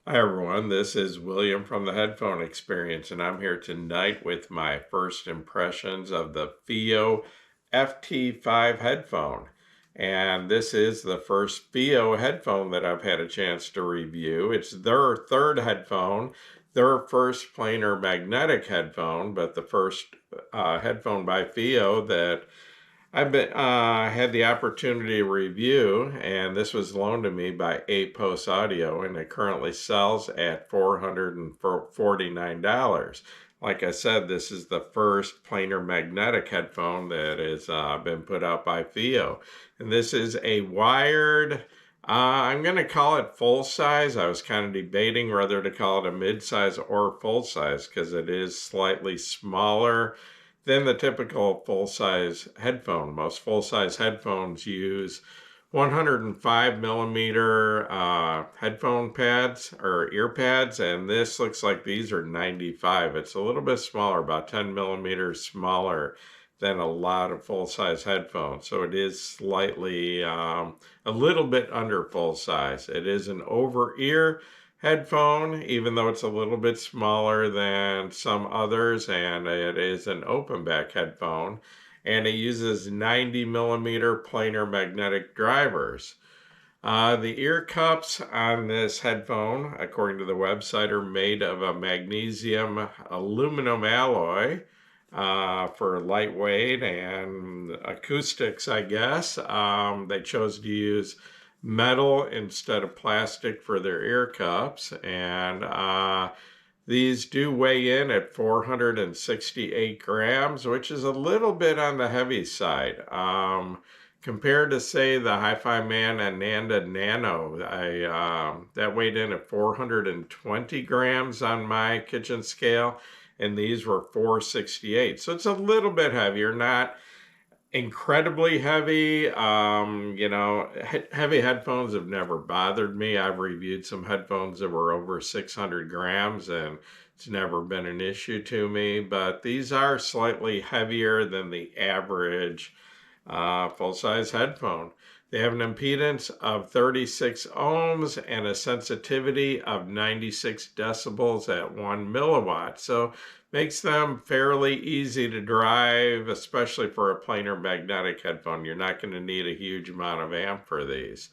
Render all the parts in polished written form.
Hi everyone, this is William from the Headphone Experience, and I'm here tonight with my first impressions of the Fiio Ft5 headphone. And this is the first Fiio headphone that I've had a chance to review. It's their third headphone, their first planar magnetic headphone, but the first headphone by Fiio that I've been had the opportunity to review, and this was loaned to me by 8 Post Audio, and it currently sells at $449. Like I said, this is the first planar magnetic headphone that has been put out by Fiio, and this is a wired. I'm going to call it full size. I was kind of debating whether to call it a mid size or full size because it is slightly smaller than the typical full-size headphone. Most full-size headphones use 105 millimeter headphone pads or ear pads, and this looks like these are 95. It's a little bit smaller, about 10 millimeters smaller than a lot of full-size headphones. So it is slightly, a little bit under full size. It is an over-ear headphone, even though it's a little bit smaller than some others, and it is an open back headphone, and it uses 90 millimeter planar magnetic drivers. The ear cups on this headphone, according to the website, are made of a magnesium aluminum alloy for lightweight and acoustics, I guess. They chose to use metal instead of plastic for their ear cups, and these do weigh in at 468 grams, which is a little bit on the heavy side. Compared to, say, the Hi-Fi Man and Nanda Nano, that weighed in at 420 grams on my kitchen scale, and these were 468. So it's a little bit heavier, not incredibly heavy. Heavy headphones have never bothered me. I've reviewed some headphones that were over 600 grams, and it's never been an issue to me. But these are slightly heavier than the average full-size headphone. They have an impedance of 36 ohms and a sensitivity of 96 decibels at 1 milliwatt. So makes them fairly easy to drive, especially for a planar magnetic headphone. You're not going to need a huge amount of amp for these.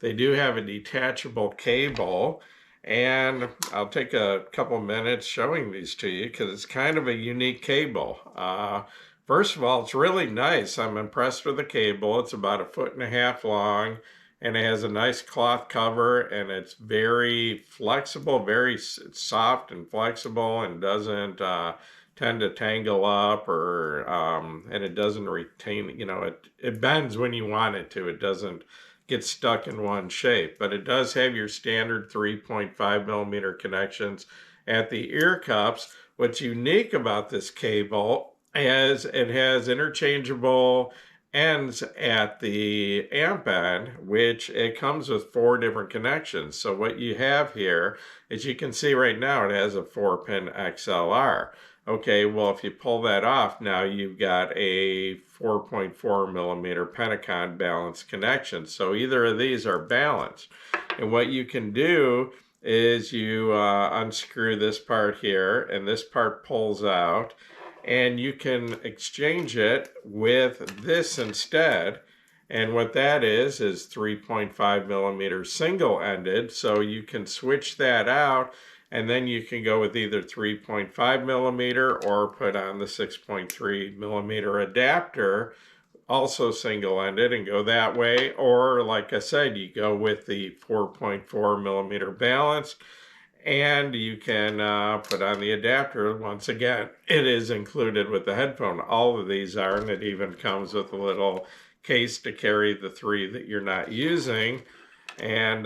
They do have a detachable cable, and I'll take a couple minutes showing these to you because it's kind of a unique cable. First of all, it's really nice. I'm impressed with the cable. It's about 1.5 feet long, and it has a nice cloth cover, and it's very flexible, very soft and flexible, and doesn't tend to tangle up, or and it doesn't retain, it bends when you want it to. It doesn't get stuck in one shape, but it does have your standard 3.5 millimeter connections at the ear cups. What's unique about this cable as it has interchangeable ends at the amp end, which it comes with 4 different connections. So what you have here, as you can see right now, it has a 4-pin XLR. Okay, well, if you pull that off, now you've got a 4.4 millimeter Pentacon balanced connection. So either of these are balanced. And what you can do is you unscrew this part here, and this part pulls out, and you can exchange it with this instead. And what that is 3.5 millimeter single-ended, so you can switch that out, and then you can go with either 3.5 millimeter or put on the 6.3 millimeter adapter, also single-ended, and go that way. Or, like I said, you go with the 4.4 millimeter balanced, and you can put on the adapter. Once again, it is included with the headphone. All of these are, and it even comes with a little case to carry the 3 that you're not using. And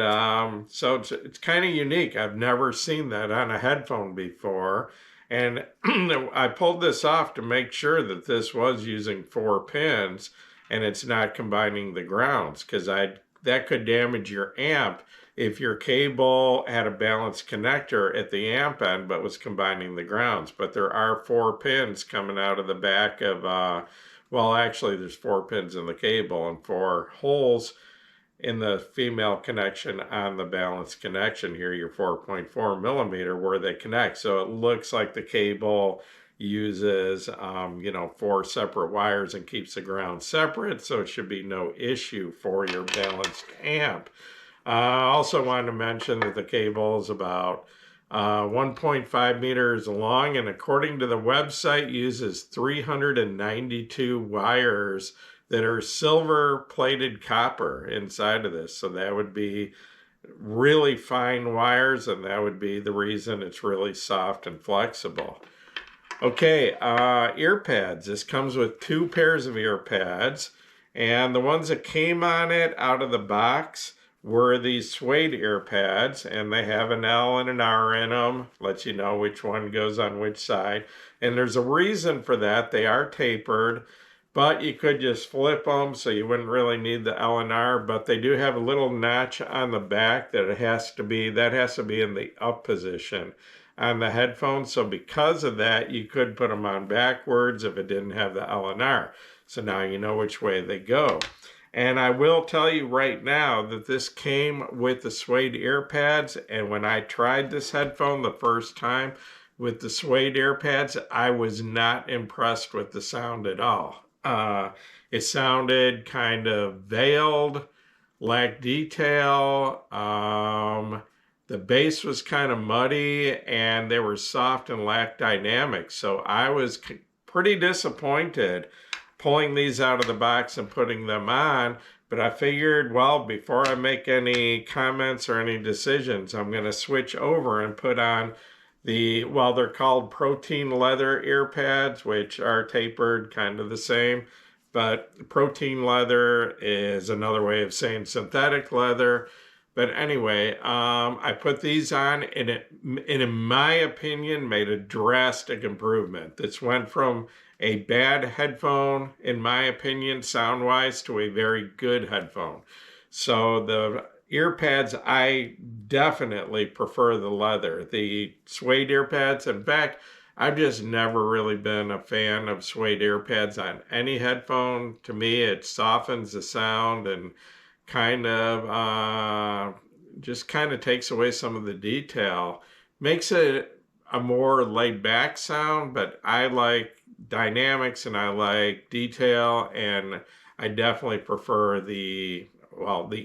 so it's kind of unique. I've never seen that on a headphone before. And I pulled this off to make sure that this was using 4 pins and it's not combining the grounds, because that could damage your amp if your cable had a balanced connector at the amp end but was combining the grounds. But there are 4 pins coming out of the back of, well, actually there's 4 pins in the cable and 4 holes in the female connection on the balanced connection here, your 4.4 millimeter, where they connect. So it looks like the cable uses, 4 separate wires and keeps the ground separate. So it should be no issue for your balanced amp. I also wanted to mention that the cable is about 1.5 meters long, and according to the website, uses 392 wires that are silver plated copper inside of this. So that would be really fine wires, and that would be the reason it's really soft and flexible. Okay, ear pads. This comes with 2 pairs of ear pads, and the ones that came on it out of the box were these suede ear pads, and they have an L and an R in them, lets you know which one goes on which side. And there's a reason for that. They are tapered, but you could just flip them, so you wouldn't really need the L and R, but they do have a little notch on the back that has to be in the up position on the headphones. So because of that, you could put them on backwards if it didn't have the L and R. So now you know which way they go. And I will tell you right now that this came with the suede ear pads, and when I tried this headphone the first time with the suede ear pads, I was not impressed with the sound at all. It sounded kind of veiled, lacked detail. The bass was kind of muddy, and they were soft and lacked dynamics. So I was pretty disappointed pulling these out of the box and putting them on. But I figured, well, before I make any comments or any decisions, I'm going to switch over and put on they're called protein leather ear pads, which are tapered, kind of the same. But protein leather is another way of saying synthetic leather. But anyway, I put these on, and in my opinion, made a drastic improvement. This went from a bad headphone, in my opinion, sound-wise, to a very good headphone. So the ear pads, I definitely prefer the leather. The suede ear pads, in fact, I've just never really been a fan of suede ear pads on any headphone. To me, it softens the sound and just kind of takes away some of the detail. Makes it a more laid-back sound, but I like dynamics and I like detail, and I definitely prefer the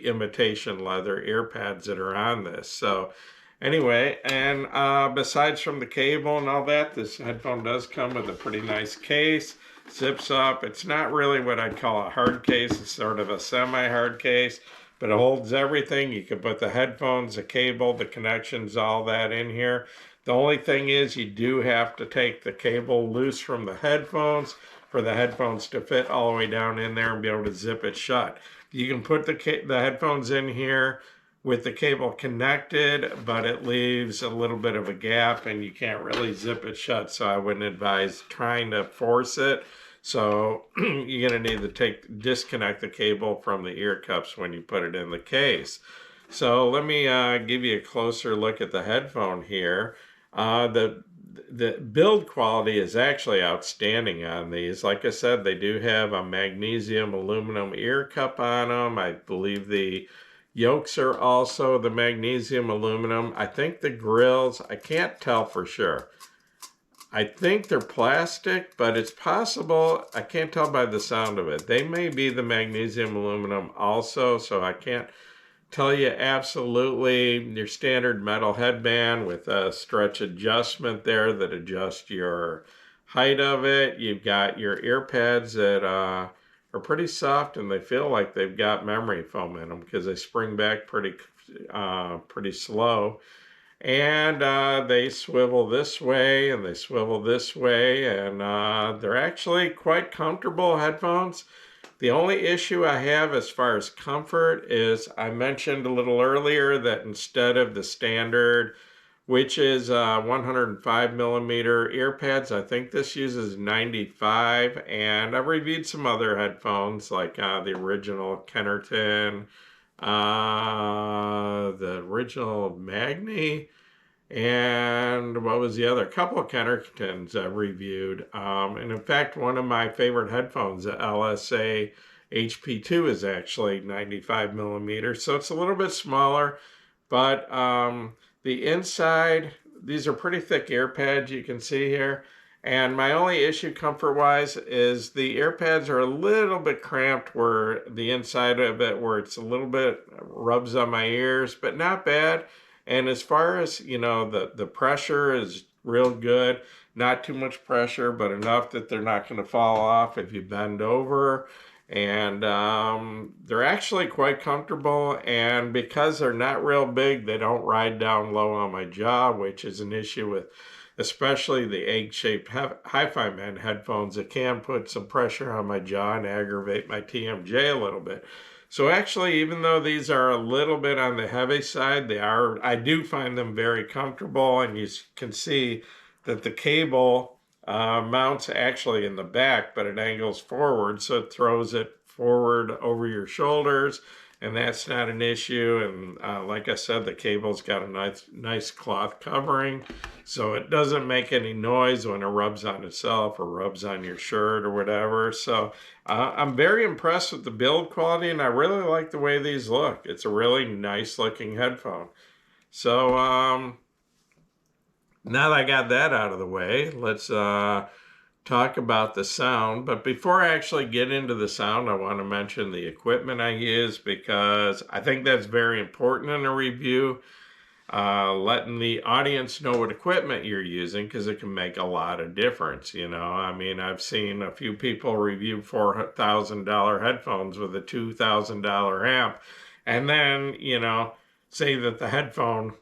imitation leather ear pads that are on this. So anyway, and besides from the cable and all that, this headphone does come with a pretty nice case. Zips up. It's not really what I'd call a hard case. It's sort of a semi-hard case, but it holds everything. You can put the headphones, the cable, the connections, all that in here. The only thing is you do have to take the cable loose from the headphones for the headphones to fit all the way down in there and be able to zip it shut. You can put the headphones in here with the cable connected, but it leaves a little bit of a gap and you can't really zip it shut. So I wouldn't advise trying to force it. So you're going to need to disconnect the cable from the ear cups when you put it in the case. So let me give you a closer look at the headphone here. The build quality is actually outstanding on these. Like I said, they do have a magnesium aluminum ear cup on them. I believe the yokes are also the magnesium aluminum. I think the grills, I can't tell for sure. I think they're plastic, but it's possible. I can't tell by the sound of it. They may be the magnesium aluminum also, so I can't tell you absolutely. Your standard metal headband with a stretch adjustment there that adjusts your height of it. You've got your ear pads that are pretty soft, and they feel like they've got memory foam in them because they spring back pretty slow. And they swivel this way and they swivel this way, and they're actually quite comfortable headphones. The only issue I have as far as comfort is I mentioned a little earlier that instead of the standard, which is 105 millimeter ear pads, I think this uses 95. And I've reviewed some other headphones like the original Kennerton, the original Magni, and what was the other? A couple of Kennertons I've reviewed. And in fact, one of my favorite headphones, the LSA HP2 is actually 95 millimeters, so it's a little bit smaller, but the inside, these are pretty thick ear pads you can see here. And my only issue comfort-wise is the ear pads are a little bit cramped where the inside of it, where it's a little bit rubs on my ears, but not bad. And as far as, you know, the pressure is real good. Not too much pressure, but enough that they're not going to fall off if you bend over. And they're actually quite comfortable, and because they're not real big, they don't ride down low on my jaw, which is an issue with especially the egg-shaped Hi-Fi Man headphones. That can put some pressure on my jaw and aggravate my TMJ a little bit. So actually, even though these are a little bit on the heavy side, I do find them very comfortable, and you can see that the cable mounts actually in the back, but it angles forward, so it throws it forward over your shoulders, and that's not an issue. And like I said, the cable's got a nice cloth covering, so it doesn't make any noise when it rubs on itself or rubs on your shirt or whatever. So I'm very impressed with the build quality, and I really like the way these look. It's a really nice looking headphone. So now that I got that out of the way, let's talk about the sound. But before I actually get into the sound, I want to mention the equipment I use, because I think that's very important in a review. Letting the audience know what equipment you're using, because it can make a lot of difference. You know, I mean, I've seen a few people review $4,000 headphones with a $2,000 amp, and then, you know, say that the headphone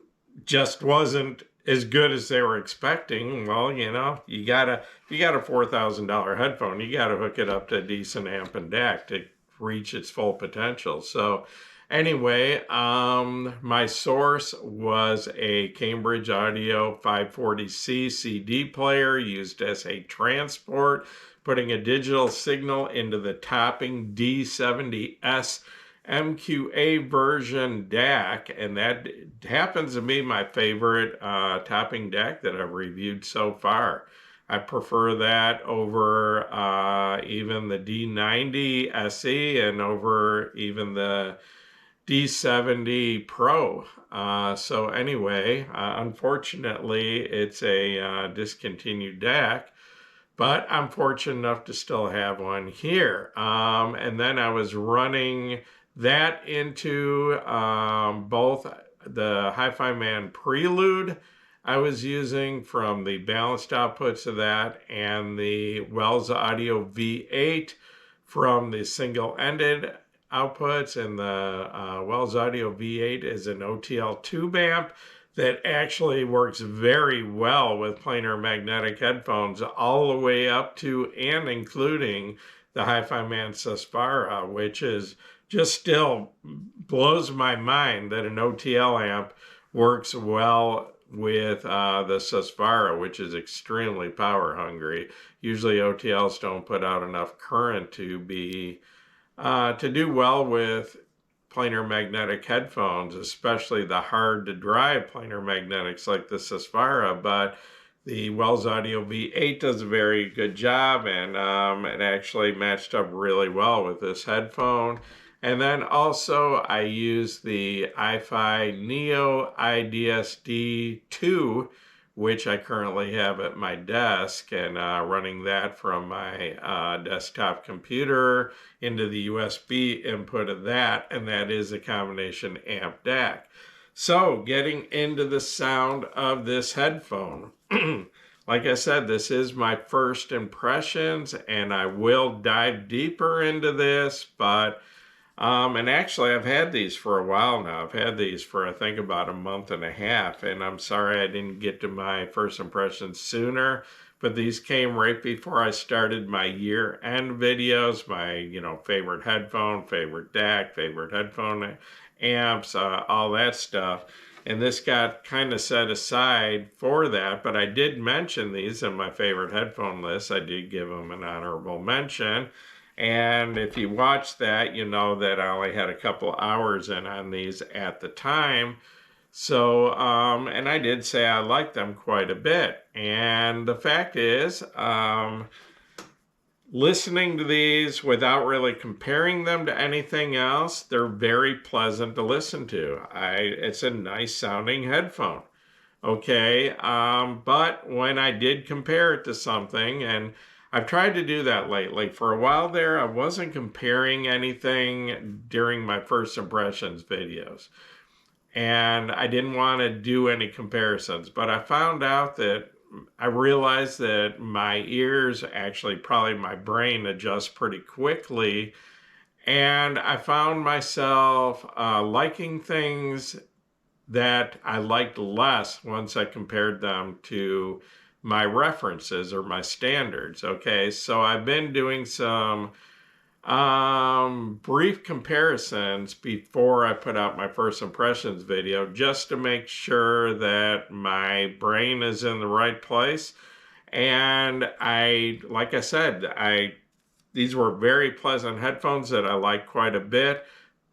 just wasn't as good as they were expecting. Well, you know, you got a $4,000 headphone, you gotta hook it up to a decent amp and DAC to reach its full potential. So anyway, my source was a Cambridge Audio 540C CD player used as a transport, putting a digital signal into the topping D70S MQA version DAC, and that happens to be my favorite topping DAC that I've reviewed so far. I prefer that over even the D90 SE and over even the D70 Pro. So anyway, unfortunately, it's a discontinued DAC, but I'm fortunate enough to still have one here. And then I was running that into both the Hi-Fi Man Prelude I was using from the balanced outputs of that, and the Wells Audio V8 from the single-ended outputs. And the Wells Audio V8 is an OTL tube amp that actually works very well with planar magnetic headphones, all the way up to and including the Hi-Fi Man Saspara, which is just still blows my mind that an OTL amp works well with the Saspara, which is extremely power hungry. Usually OTLs don't put out enough current to be to do well with planar magnetic headphones, especially the hard to drive planar magnetics like the Saspara. But the Wells Audio V8 does a very good job, and it actually matched up really well with this headphone. And then also I use the iFi Neo IDSD2, which I currently have at my desk, and running that from my desktop computer into the USB input of that, and that is a combination amp DAC. So getting into the sound of this headphone. Like I said, this is my first impressions, and I will dive deeper into this, but and actually I've had these for a while now. I've had these for, I think, about a month and a half, and I'm sorry I didn't get to my first impressions sooner, but these came right before I started my year-end videos, my, you know, favorite headphone, favorite DAC, favorite headphone amps, all that stuff. And this got kind of set aside for that, but I did mention these in my favorite headphone list. I did give them an honorable mention. And if you watch that, you know that I only had a couple hours in on these at the time. So, and I did say I liked them quite a bit. And the fact is, listening to these without really comparing them to anything else, they're very pleasant to listen to. It's a nice sounding headphone. Okay, but when I did compare it to something, and I've tried to do that lately. For a while there, I wasn't comparing anything during my first impressions videos, and I didn't want to do any comparisons. But I found out that I realized that my ears, actually, probably my brain, adjusts pretty quickly, and I found myself liking things that I liked less once I compared them to my references or my standards. Okay, so I've been doing some brief comparisons before I put out my first impressions video, just to make sure that my brain is in the right place. And like I said, these were very pleasant headphones that I like quite a bit,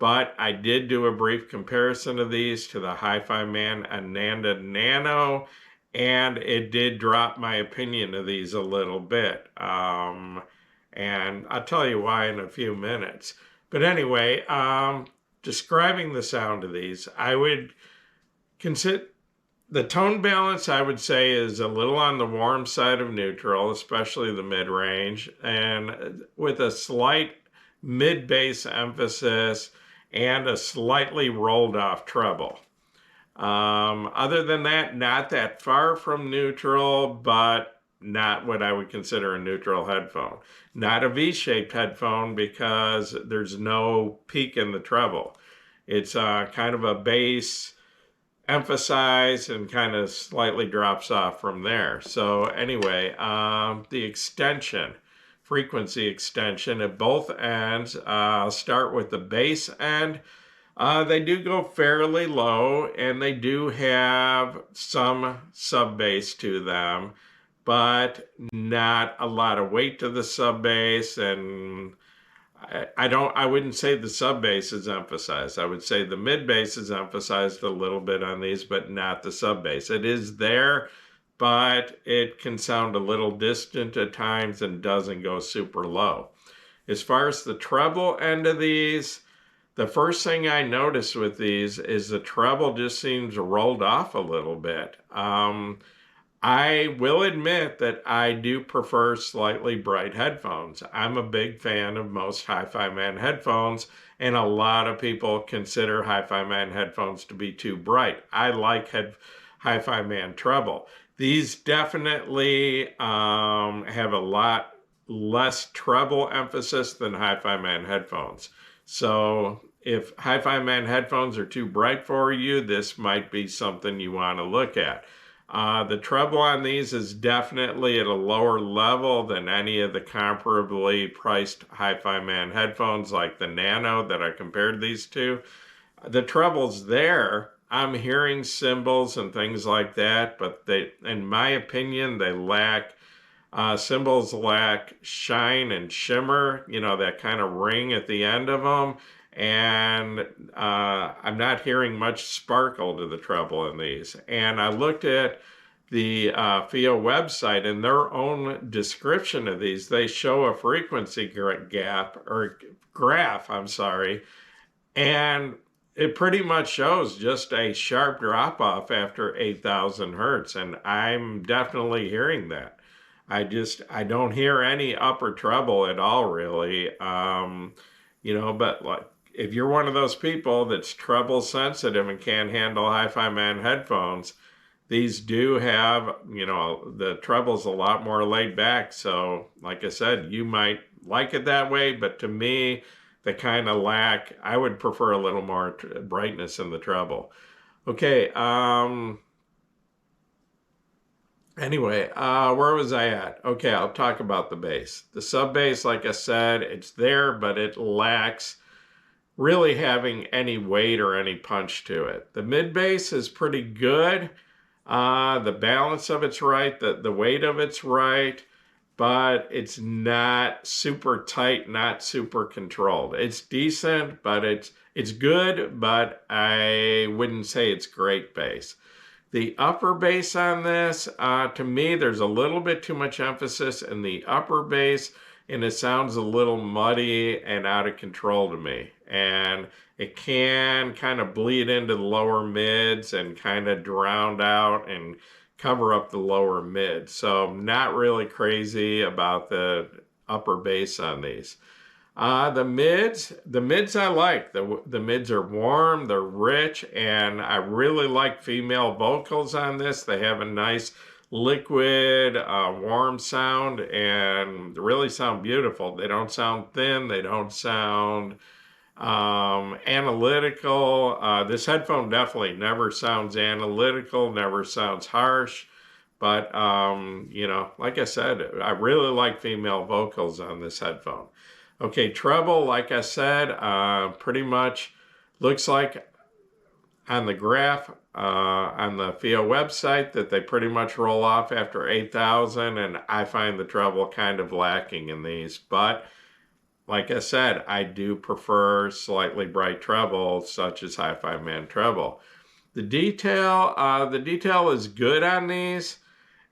but I did do a brief comparison of these to the Hi-Fi Man Ananda Nano, and it did drop my opinion of these a little bit. And I'll tell you why in a few minutes. But anyway, describing the sound of these, I would consider the tone balance, I would say, is a little on the warm side of neutral, especially the mid-range, and with a slight mid-bass emphasis and a slightly rolled off treble. Other than that, not that far from neutral, but not what I would consider a neutral headphone. Not a V-shaped headphone because there's no peak in the treble. It's kind of a bass emphasize and kind of slightly drops off from there. So anyway, the extension, frequency extension at both ends. I'll start with the bass end. They do go fairly low, and they do have some sub bass to them, but not a lot of weight to the sub bass, and I wouldn't say the sub bass is emphasized. I would say the mid bass is emphasized a little bit on these, but not the sub bass. It is there, but it can sound a little distant at times and doesn't go super low. As far as the treble end of these, the first thing I noticed with these is the treble just seems rolled off a little bit. I will admit that I do prefer slightly bright headphones. I'm a big fan of most Hi-Fi Man headphones, and a lot of people consider Hi-Fi Man headphones to be too bright. I like Hi-Fi Man treble. These definitely have a lot less treble emphasis than Hi-Fi Man headphones. So if Hi-Fi Man headphones are too bright for you, this might be something you want to look at. The treble on these is definitely at a lower level than any of the comparably priced Hi-Fi Man headphones like the Nano that I compared these to. The treble's there. I'm hearing cymbals and things like that, but they, in my opinion, they lack, cymbals lack shine and shimmer, you know, that kind of ring at the end of them. And I'm not hearing much sparkle to the treble in these. And I looked at the Fiio website, and their own description of these, they show a frequency graph, I'm sorry, and it pretty much shows just a sharp drop off after 8,000 hertz, and I'm definitely hearing that. I don't hear any upper treble at all, really. You know, but like, if you're one of those people that's treble sensitive and can't handle Hi-Fi Man headphones, these do have, you know, the treble's a lot more laid back. So like I said, you might like it that way, but to me, they kind of lack, I would prefer a little more brightness in the treble. Okay, anyway, where was I at? Okay, I'll talk about the bass. The sub bass, like I said, it's there, but it lacks really having any weight or any punch to it. The mid bass is pretty good. The balance of it's right, the weight of it's right, but it's not super tight, not super controlled. It's decent, but it's good, but I wouldn't say it's great bass. The upper bass on this, to me, there's a little bit too much emphasis in the upper bass, and it sounds a little muddy and out of control to me. And it can kind of bleed into the lower mids and kind of drown out and cover up the lower mids. So I'm not really crazy about the upper bass on these. The mids I like. The mids are warm, they're rich, and I really like female vocals on this. They have a nice liquid, warm sound and really sound beautiful. They don't sound thin, they don't sound analytical. This headphone definitely never sounds analytical, never sounds harsh. But, you know, like I said, I really like female vocals on this headphone. Okay, treble, like I said, pretty much looks like on the graph on the Fiio website that they pretty much roll off after 8,000, and I find the treble kind of lacking in these. But like I said, I do prefer slightly bright treble, such as Hi-Fi Man treble. The detail is good on these.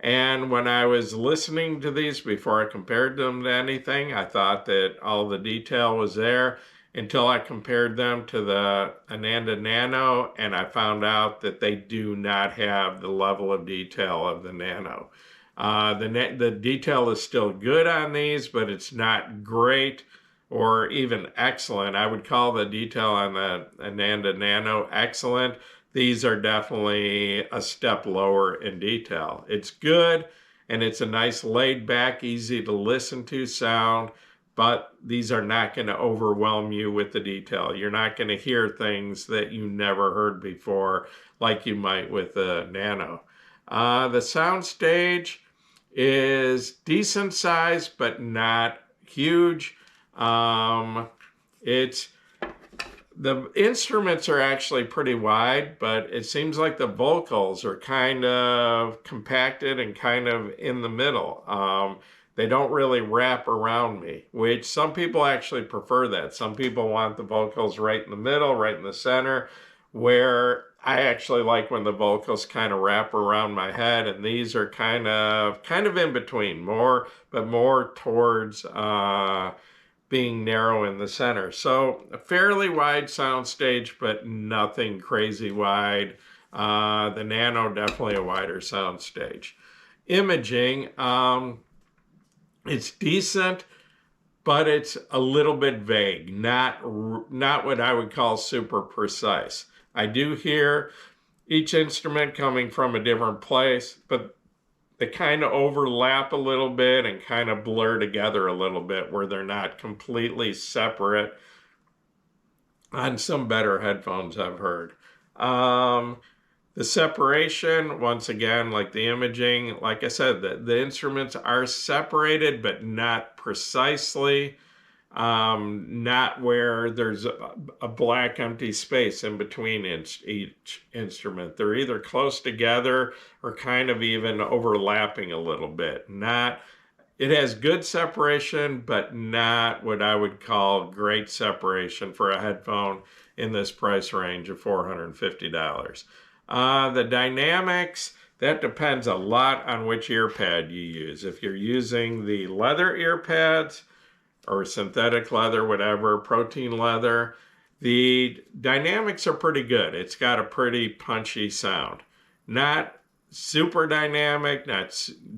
And when I was listening to these before I compared them to anything, I thought that all the detail was there until I compared them to the Ananda Nano, and I found out that they do not have the level of detail of the Nano. The detail is still good on these, but it's not great or even excellent. I would call the detail on the Ananda Nano excellent. These are definitely a step lower in detail. It's good, and it's a nice laid back, easy to listen to sound, but these are not going to overwhelm you with the detail. You're not going to hear things that you never heard before like you might with the Nano. The sound stage is decent size, but not huge. The instruments are actually pretty wide, but it seems like the vocals are kind of compacted and kind of in the middle. They don't really wrap around me, which some people actually prefer that. Some people want the vocals right in the middle, right in the center, where I actually like when the vocals kind of wrap around my head, and these are kind of in between, but more towards being narrow in the center. So a fairly wide sound stage, but nothing crazy wide. The Nano, definitely a wider sound stage. Imaging, it's decent, but it's a little bit vague, not what I would call super precise. I do hear each instrument coming from a different place, but they kind of overlap a little bit and kind of blur together a little bit where they're not completely separate on some better headphones I've heard. The separation, once again, like the imaging, like I said, the instruments are separated, but not precisely. Not where there's a black empty space in between each instrument. They're either close together or kind of even overlapping a little bit. It has good separation, but not what I would call great separation for a headphone in this price range of $450. The dynamics, that depends a lot on which ear pad you use. If you're using the leather ear pads, or synthetic leather, whatever, protein leather, the dynamics are pretty good. It's got a pretty punchy sound. Not super dynamic,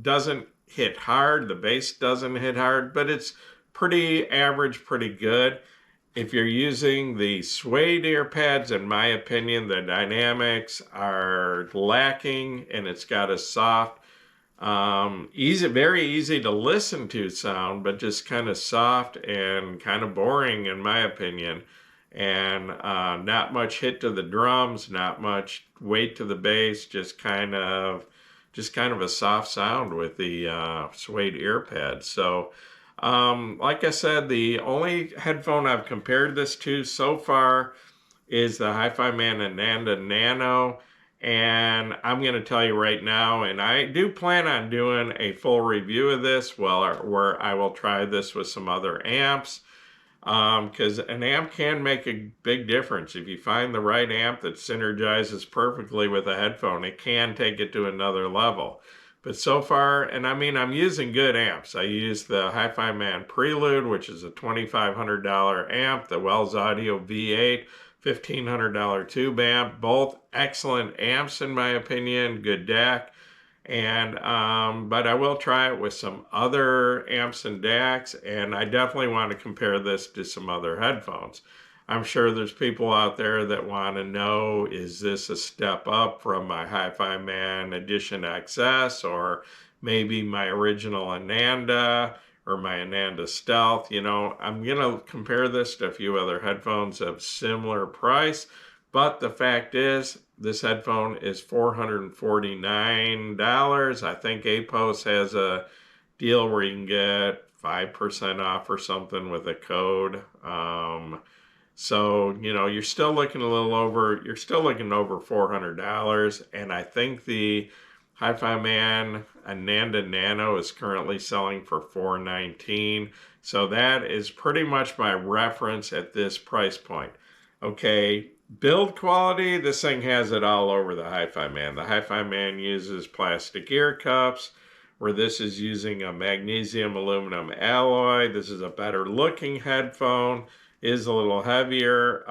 doesn't hit hard, the bass doesn't hit hard, but it's pretty average, pretty good. If you're using the suede ear pads, in my opinion, the dynamics are lacking, and it's got a soft, very easy to listen to sound, but just kind of soft and kind of boring in my opinion. And not much hit to the drums, not much weight to the bass, just kind of a soft sound with the suede ear pads. So like I said, the only headphone I've compared this to so far is the Hi-Fi Man Ananda Nano. And I'm going to tell you right now, and I do plan on doing a full review of this, where I will try this with some other amps, because an amp can make a big difference. If you find the right amp that synergizes perfectly with a headphone, it can take it to another level. But so far, and I mean, I'm using good amps. I use the Hi-Fi Man Prelude, which is a $2,500 amp, the Wells Audio V8, $1,500 tube amp, both excellent amps in my opinion, good DAC. And but I will try it with some other amps and DACs, and I definitely want to compare this to some other headphones. I'm sure there's people out there that want to know, is this a step up from my Hi-Fi Man Edition XS, or maybe my original Ananda, or my Ananda Stealth? You know, I'm going to compare this to a few other headphones of similar price, but the fact is, this headphone is $449. I think APOS has a deal where you can get 5% off or something with a code. So, you know, you're still looking over $400. And I think the Hi-Fi Man Ananda Nano is currently selling for $419. So that is pretty much my reference at this price point. Okay, build quality, this thing has it all over the Hi-Fi Man. The Hi-Fi Man uses plastic ear cups, where this is using a magnesium aluminum alloy. This is a better looking headphone, is a little heavier.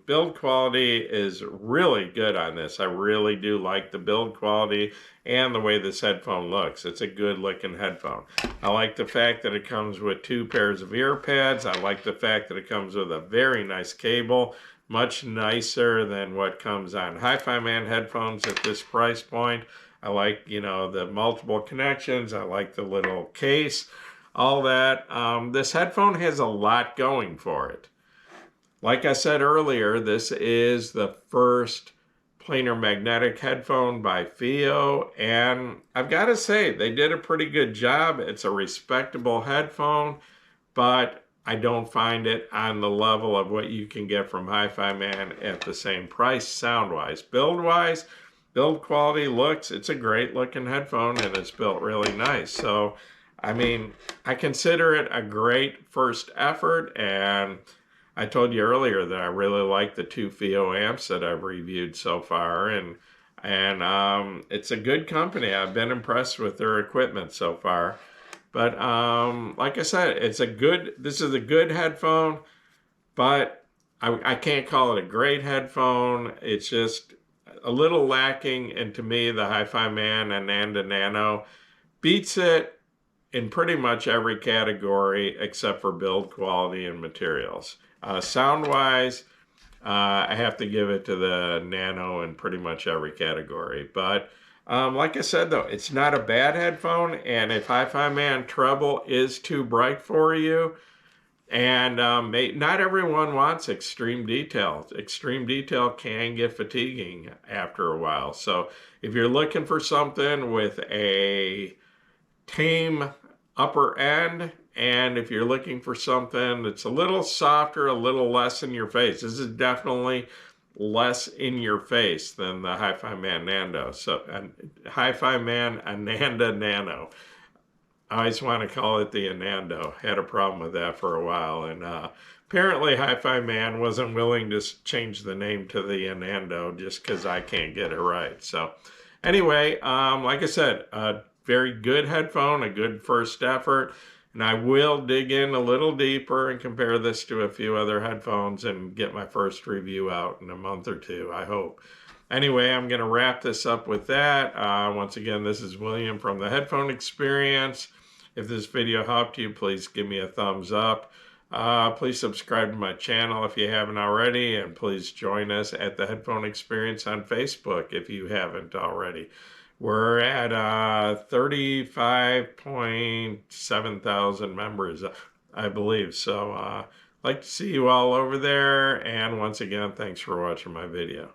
Build quality is really good on this. I really do like the build quality and the way this headphone looks. It's a good looking headphone. I like the fact that it comes with 2 pairs of ear pads. I like the fact that it comes with a very nice cable, much nicer than what comes on Hi-Fi Man headphones at this price point. I like, you know, the multiple connections. I like the little case, all that. This headphone has a lot going for it. Like I said earlier, this is the first planar magnetic headphone by Fiio, and I've got to say, they did a pretty good job. It's a respectable headphone, but I don't find it on the level of what you can get from Hi-Fi Man at the same price, sound-wise. Build-wise, build quality, looks, it's a great looking headphone, and it's built really nice. So, I mean, I consider it a great first effort, and I told you earlier that I really like the 2 Fiio amps that I've reviewed so far, and it's a good company. I've been impressed with their equipment so far. But like I said, this is a good headphone, but I can't call it a great headphone. It's just a little lacking, and to me, the Hi-Fi Man Ananda Nano beats it in pretty much every category except for build quality and materials. Sound-wise, I have to give it to the Nano in pretty much every category. But like I said, though, it's not a bad headphone, and if Hi-Fi Man treble is too bright for you, and not everyone wants extreme detail. Extreme detail can get fatiguing after a while. So if you're looking for something with a tame upper end, and if you're looking for something that's a little softer, a little less in your face, this is definitely less in your face than the Hi-Fi Man Nano. So Hi-Fi Man Ananda Nano. I always want to call it the Anando. Had a problem with that for a while, and apparently Hi-Fi Man wasn't willing to change the name to the Anando just because I can't get it right. So anyway, like I said, a very good headphone, a good first effort, and I will dig in a little deeper and compare this to a few other headphones and get my first review out in a month or two, I hope. Anyway, I'm going to wrap this up with that. Once again, this is William from the Headphone Experience. If this video helped you, please give me a thumbs up. Please subscribe to my channel if you haven't already, and please join us at the Headphone Experience on Facebook if you haven't already. We're at 35.7 thousand members, I believe. So I'd like to see you all over there. And once again, thanks for watching my video.